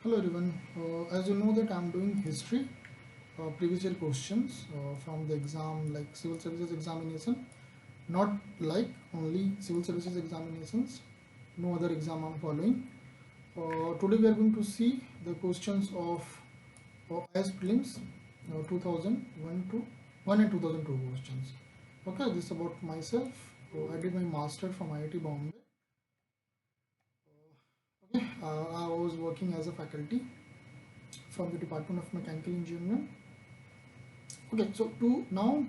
Hello everyone. As you know that I'm doing history, previous year questions from the exam like civil services examination, not like only civil services examinations, no other exam I'm following. Today we are going to see the questions of IAS Prelims 2001 to 1 and 2002 questions. Okay, this is about myself. I did my master from IIT Bombay. Okay, I was working as a faculty from the Department of Mechanical Engineering. Okay, so to now,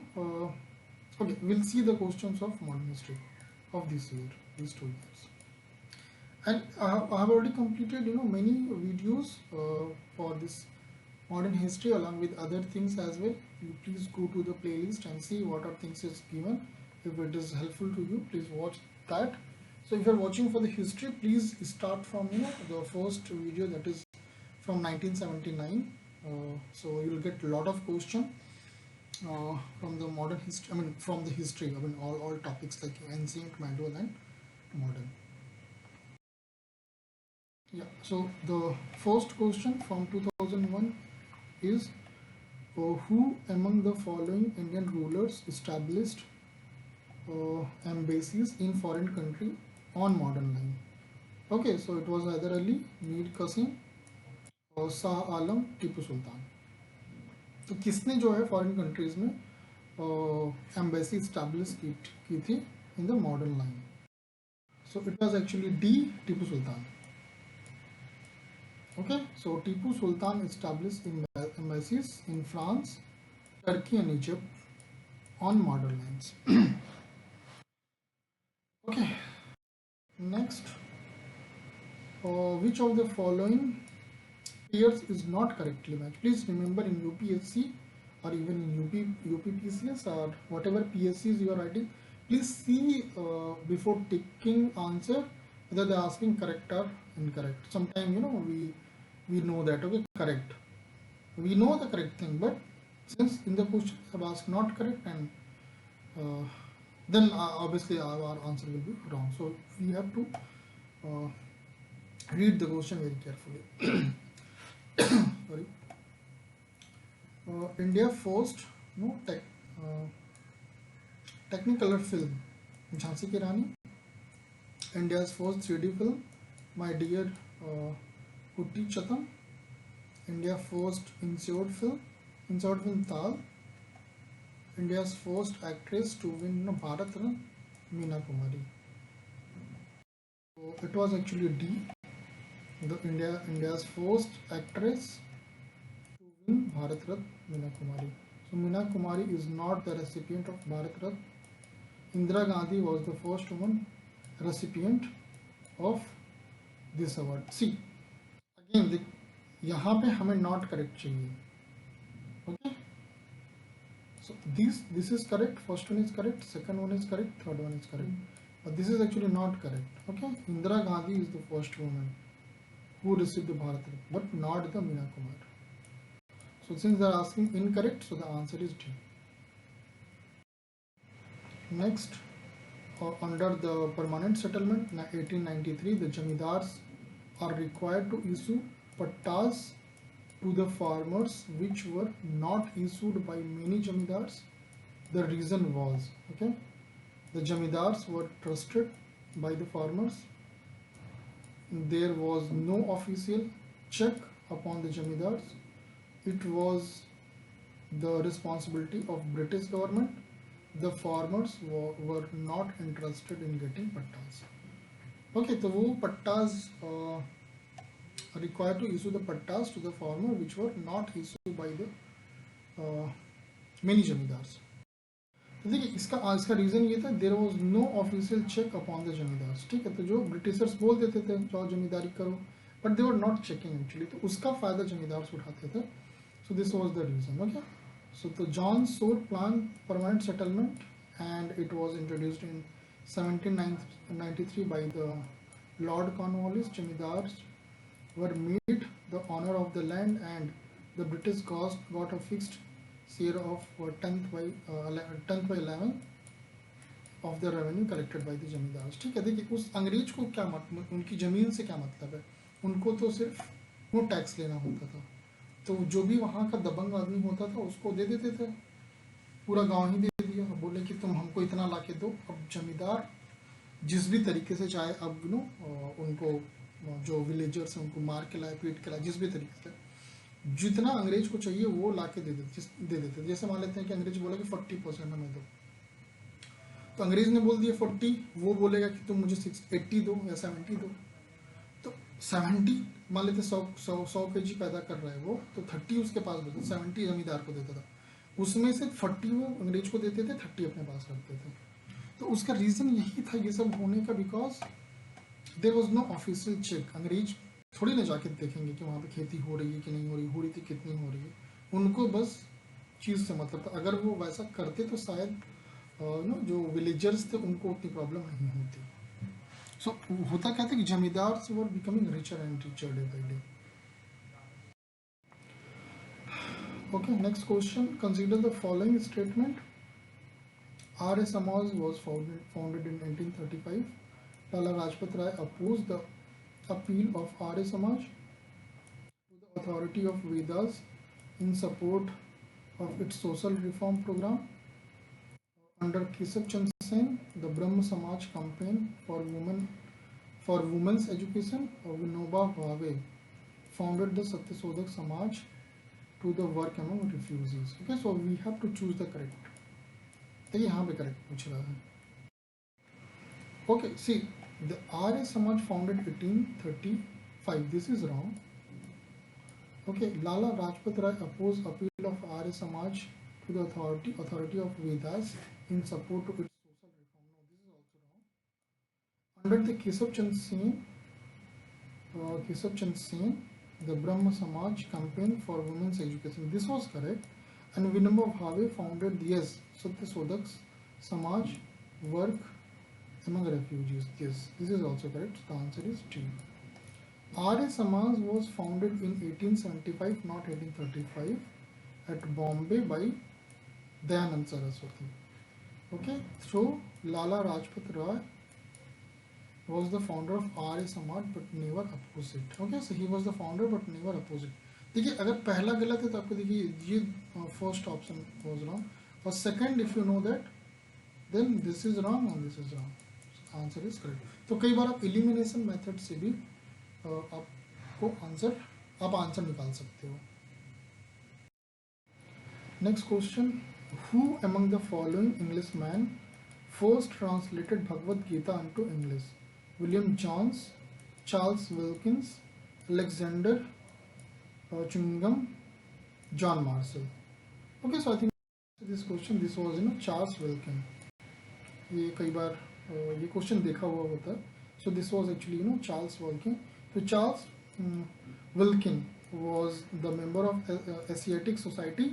okay, we'll see the questions of modern history of this year, these 2 years. And I have already completed, many videos for this modern history along with other things as well. You please go to the playlist and see what are things is given. If it is helpful to you, please watch that. So if you're watching for the history, please start from the first video, that is from 1979. So you will get a lot of question from the modern history. I mean from the history. I mean all topics like ancient, medieval, and modern. Yeah. So the first question from 2001 is who among the following Indian rulers established embassies in foreign country on modern line? Okay, so it was Hyder Ali, Mir Qasim, और शाह आलम, टीपू सुल्तान. तो किसने जो है foreign countries में embassy establish की थी in the modern line? So it was actually D, Tipu Sultan. Okay, so Tipu Sultan established embassies in France, Turkey, and Egypt on modern lines. Okay, next, which of the following pairs is not correctly matched? Please remember in UPSC or even in UPPCS or whatever PSCs you are writing, please see before taking answer whether they are asking correct or incorrect. Sometimes we know that okay, correct, we know the correct thing, but since in the question have asked not correct, and then obviously our answer will be wrong. So we have to read the question very carefully. Sorry. India first technicolor film, Jhansi Ki Rani. India's first 3D film, My Dear Kutti Chatam. India first insert film Tal. India's first actress to win Bharat Ratna, Meena Kumari. So it was actually D. India's first actress to win Bharat Ratna, Meena Kumari. So Meena Kumari is not the recipient of Bharat Ratna. Indira Gandhi was the first woman recipient of this award. See, again, यहाँ पे हमें not correct चाहिए. Okay. So this is correct. First one is correct. Second one is correct. Third one is correct. But this is actually not correct. Okay. Indira Gandhi is the first woman who received the Bharat Ratna, but not the Meena Kumar. So since they are asking incorrect, so the answer is D. Next, under the permanent settlement 1893, the jamidars are required to issue pattas to the farmers which were not issued by many jamidars. The reason was, okay, the jamidars were trusted by the farmers. There was no official check upon the jamidars. It was the responsibility of British government. The farmers were not interested in getting pattas. Okay, so वो pattas required to issue the pattas to the farmer which were not issued by the many zamindars. तो देखिए इसका reason ये था, there was no official check upon the zamindars. ठीक है, तो जो ब्रिटिशर्स बोल देते थे जाओ जमींदारी करो, but they were not checking actually, तो उसका फ़ायदा जमींदार्स उठाते थे. So this was the reason. Okay, so the John Soar Plan permanent settlement, and it was introduced in 1793 by the Lord Cornwallis. Jamidars were made the owner of the land, and the British got a fixed share of 10th by 11 of the revenue collected by the zamindars. ठीक है, देखिए उस अंग्रेज को क्या उनकी ज़मीन से क्या मतलब है? उनको तो सिर्फ वो टैक्स लेना होता था। तो जो भी वहाँ का दबंग आदमी होता था उसको दे देते थे, पूरा गांव ही दे दिया, बोले कि तुम हमको इतना ला के दो। अब जमींदार जिस भी तरीके से चाहे, अब उनको जो विलेजर्स हैं उनको मार के लाए, पीट के लाए, जिस भी तरीके से जितना अंग्रेज को चाहिए वो ला के दे देते। जैसे मान लेते हैं कि अंग्रेज बोला कि 40% हमें दो, तो अंग्रेज ने बोल दिया 40, वो बोलेगा कि तुम मुझे 80 दो या 70 दो। तो 70 मान लेते 100 kg पैदा कर रहा है वो, तो 30 उसके पास बचता, 70 जमींदार को देता था, उसमें से 40 वो अंग्रेज को देते थे, 30 अपने पास रखते थे। तो उसका रीज़न यही था ये सब होने का, because there was no official check. अंग्रेज थोड़ी ना जाके देखेंगे कि वहाँ पे खेती हो रही है कि नहीं हो रही थी कितनी हो रही है, उनको बस चीज़ से मतलब था। अगर वो वैसा करते तो शायद जो विलेजर्स थे उनको उतनी प्रॉब्लम नहीं होती। सो होता क्या था कि zamindar were becoming richer and richer day by day. Okay, next question. Consider the following statement. R.A. Samaj was founded in 1835. Lala Rajpat Rai opposed the appeal of R.A. Samaj to the authority of Vedas in support of its social reform program. Under Keshav Chand Sen, the Brahma Samaj campaign for women's education. Vinoba Bhave founded the Satyasodak Samaj to the work among refugees. Okay, so we have to choose the correct. तो यहाँ पे correct पूछ रहा है. Okay, see, the R.A. Samaj founded 1835. This is wrong. Okay, Lala Rajpat Rai opposed appeal of R.A. Samaj to the authority of Vedas in support to its social reform. No, this is also wrong. Under the Keshav Chand Sen, the Brahma Samaj campaign for women's education. This was correct. And Vinoba Bhave founded, yes, Satyasodak Samaj, work among refugees. Yes, this is also correct. The answer is D. R.A. Samaj was founded in 1875, not 1835, at Bombay by Dayanand Saraswati. Okay, so Lala Rajpat Rai was the founder of R.A. Samaj but never opposed it. Okay, so he was the founder but never opposed it. देखिए अगर पहला गलत है तो आपको देखिए ये first option was wrong, और second if you know that then this is wrong and this is wrong, answer is correct. तो कई बार आप एलिमिनेशन मेथड से भी आपको आंसर निकाल सकते हो. Next question. Who among the following English man first translated Bhagavad Gita into English? William Jones, Charles Wilkins, Alexander Chewingham, John Marshall. Okay, so I think this question, this was Charles Wilkins. ये कई बार ये question देखा हुआ होता है. So this was actually Charles Wilkins. So Charles Wilkins was the member of Asiatic Society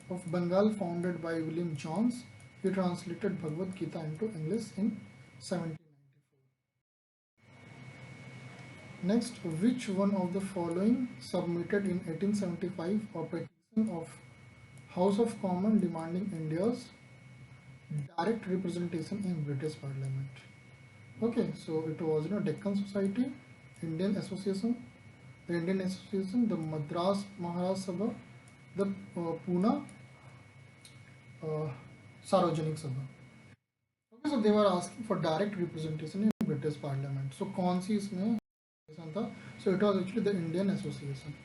of Bengal founded by William Jones. He translated Bhagavad Gita into English in 1794. Next, which one of the following submitted in 1875 a petition of House of Commons demanding India's direct representation in British Parliament? Okay, so it was Deccan Society, Indian Association, the Indian Association, the Madras Maharaj Sabha, the Pune Sarvajanik Sabha. Okay, so they were asking for direct representation in British Parliament. So कौन सी इसमें था? So it was actually the Indian Association.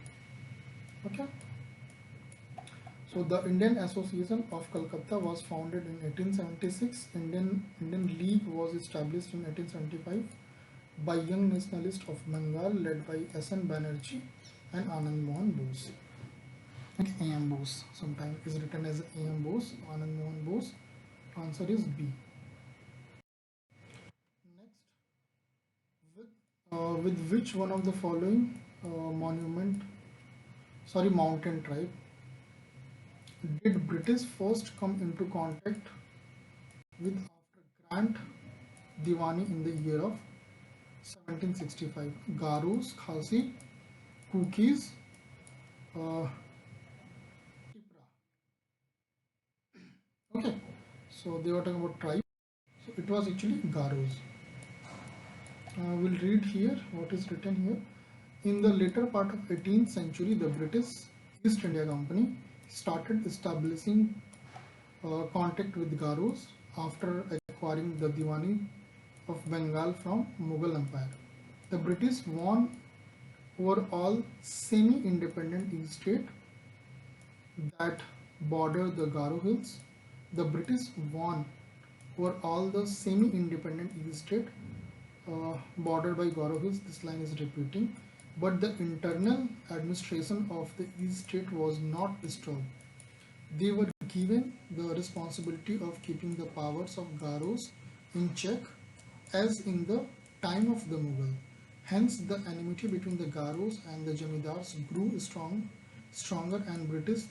Okay. So the Indian Association of Calcutta was founded in 1876. Indian League was established in 1875 by young nationalists of Bengal led by S.N. Banerjee and Anand Mohan Bose. A.M. Bose. Sometimes is written as A.M. Bose, Anand Mohan Bose. Answer is B. Next, with which one of the following mountain tribe did British first come into contact with after Grand Diwani in the year of 1765? Garus, Khasi, Kukis, Okay, so they were talking about tribe. So it was actually Garos. We'll read here what is written here. In the later part of 18th century, the British East India Company started establishing contact with Garos after acquiring the Diwani of Bengal from Mughal Empire. The British won over all semi-independent state that border the Garo Hills. The British won over all the semi-independent state bordered by Garo Hills. This line is repeating, but the internal administration of the East State was not disturbed. They were given the responsibility of keeping the powers of Garos in check as in the time of the Mughal. Hence, the enmity between the Garos and the Jamidars grew stronger, and British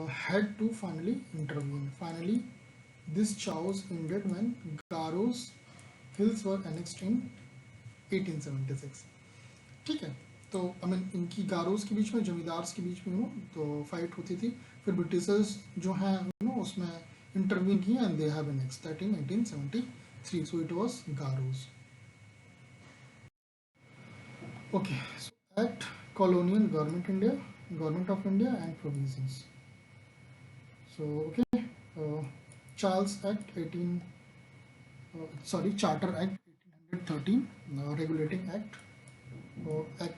had to finally intervene. Finally, this chaos ended when Garos hills were annexed in 1876. ठीक है, तो I mean इनकी Garros के बीच में जमींदार्स के बीच में तो fight होती थी, फिर ब्रिटिशर्स जो हैं उसमें इंटरवीन किए and they have annexed that in 1873. So it was Garos. Okay, so Act, Colonial Government of India and Provisions. So okay, Charles Act Charter Act 1813, Regulating Act, Act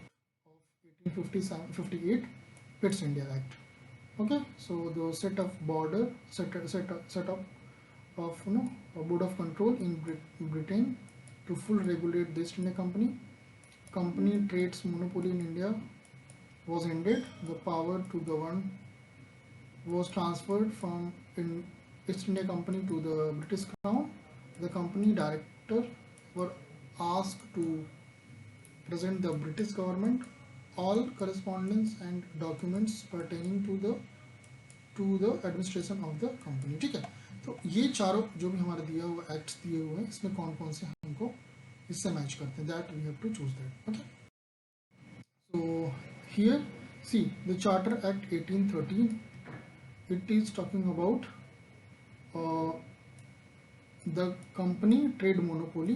of 1858, Pitt's India Act. Okay, so the set of a board of control in Britain to full regulate the East India Company. Company trade's monopoly in India was ended. The power to govern was transferred from East India Company to the British Crown. The company director were asked to present the British government all correspondence and documents pertaining to the administration of the company. ठीक है, तो ये चारों जो भी हमारे दिया हुआ एक्ट्स दिए हुए हैं, इसमें कौन कौन से हमको इससे मैच करते हैं, that we have to choose that. Okay, so here see the Charter Act 1813, it is talking about the company trade monopoly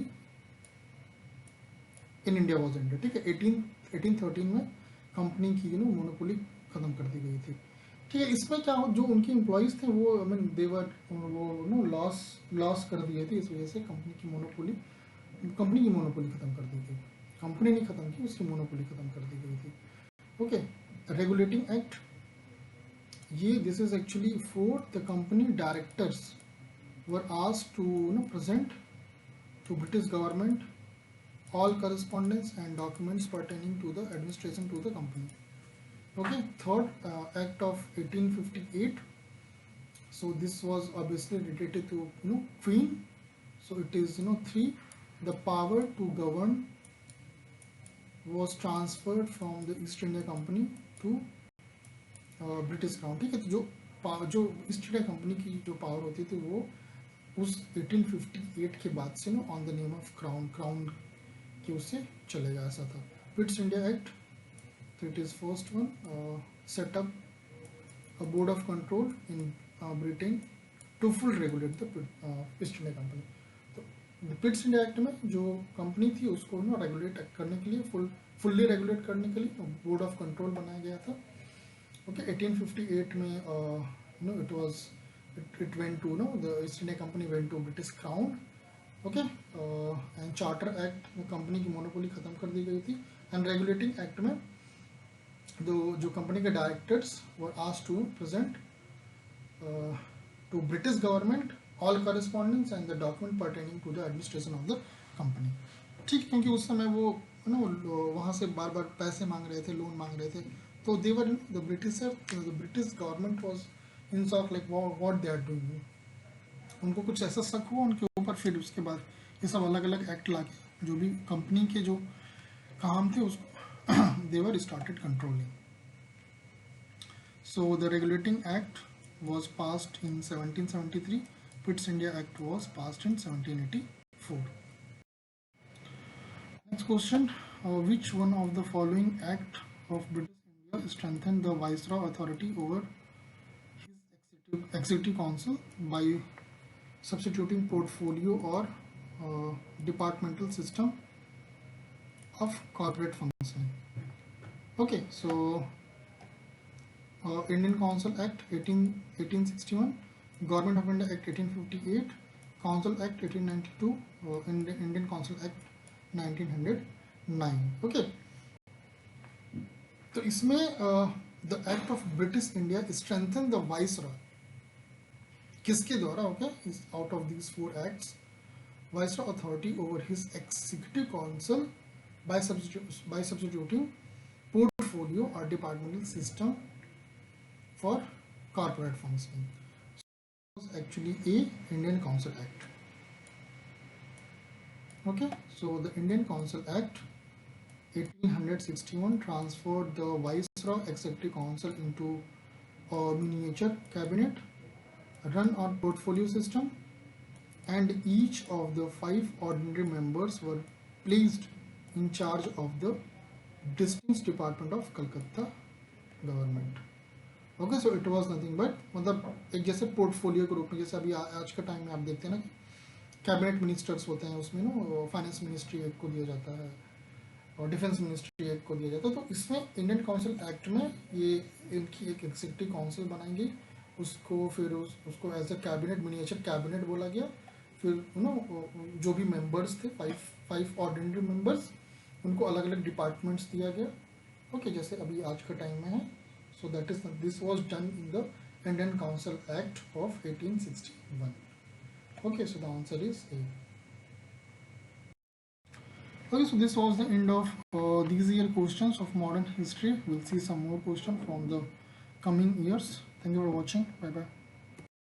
in India was ended. ठीक है, 1813 में कंपनी की मोनोपोली खत्म कर दी गई थी. ठीक है, इसमें क्या जो उनके एम्प्लॉयज थे वो आई मीन देवर वो लॉस कर दिए थे, इस वजह से कंपनी की मोनोपोली खत्म कर दी गई. कंपनी नहीं खत्म की, उसकी मोनोपोली खत्म कर दी गई थी. ओके, रेगुलेटिंग एक्ट, ये this is actually for the company directors were asked to present to British government all correspondence and documents pertaining to the administration to the company. Okay, third act of 1858. So this was obviously related to Queen. So it is 3. The power to govern was transferred from the East India Company to British Crown. ठीक है, तो जो east India company की जो power होती थी वो उस 1858 के बाद से on the name of crown कि उससे चलेगा, ऐसा था. पिट्स इंडिया एक्ट, तो it is first one, set up a board of control in Britain to full regulate the East India company. तो पिट्स इंडिया एक्ट में जो कंपनी थी उसको रेगुलेट करने के लिए फुल्ली रेगुलेट करने के लिए बोर्ड ऑफ कंट्रोल बनाया गया था. ओके, 1858 में it went to the East India Company went to British Crown. Okay, and charter act में कंपनी की मोनोपोली खत्म कर दी गई थी. एंड रेगुलेटिंग एक्ट में जो कंपनी के directors were asked to present to British government all correspondence and the document pertaining to the administration of the company. ठीक, क्योंकि उस समय वो वहाँ से बार बार पैसे मांग रहे थे, लोन मांग रहे थे, तो they were the British government was in shock like what they are doing. उनको कुछ ऐसा शक हुआ उनके ऊपर, फिर उसके बाद ये सब अलग अलग एक्ट लाके जो भी कंपनी के जो काम थे उसको they were started controlling. So the regulating act was passed in 1773. Pitt's India Act was passed in 1784. Next question, which one of the following act of British India strengthened the Viceroy authority over his executive council by substituting portfolio or departmental system of corporate functioning. Okay, so Indian Council Act 1861, Government of India Act 1858, Council Act 1892, Indian Council Act 1909. Okay, तो इसमें the Act of British India strengthened the Viceroy. किसके द्वारा? Okay, is out of these four acts, Viceroy authority over his executive council by substituting portfolio or departmental system for corporate functioning. So it was actually a Indian Council Act. Okay, so the Indian Council Act 1861 transferred the Viceroy Executive Council into a miniature cabinet run on portfolio system, and each of the 5 ordinary members were placed in charge of the distinct department of Calcutta government. Okay, so it was nothing but मतलब एक जैसे portfolio के रूप में, जैसे अभी आज के टाइम में आप देखते हैं ना कैबिनेट मिनिस्टर्स होते हैं, उसमें ना फाइनेंस मिनिस्ट्री एक को दिया जाता है और डिफेंस मिनिस्ट्री एक को दिया जाता है। तो इसमें इंडियन काउंसिल एक्ट में ये इनकी एक एग्जीक्यूटिव काउंसिल बनाएंगे, उसको फिर उसको as a cabinet, miniature cabinet बोला गया। फिर जो भी मेंबर्स थे, फाइव ऑर्डिनरी मेंबर्स, उनको अलग अलग डिपार्टमेंट्स दिया गया। ओके, जैसे अभी आज के टाइम में है। So this was done in the Indian Council Act of 1861. Okay, so the answer is A. Okay, so this was the end of these year questions of modern history. We'll see some more questions from the coming years. Thank you for watching. Bye bye.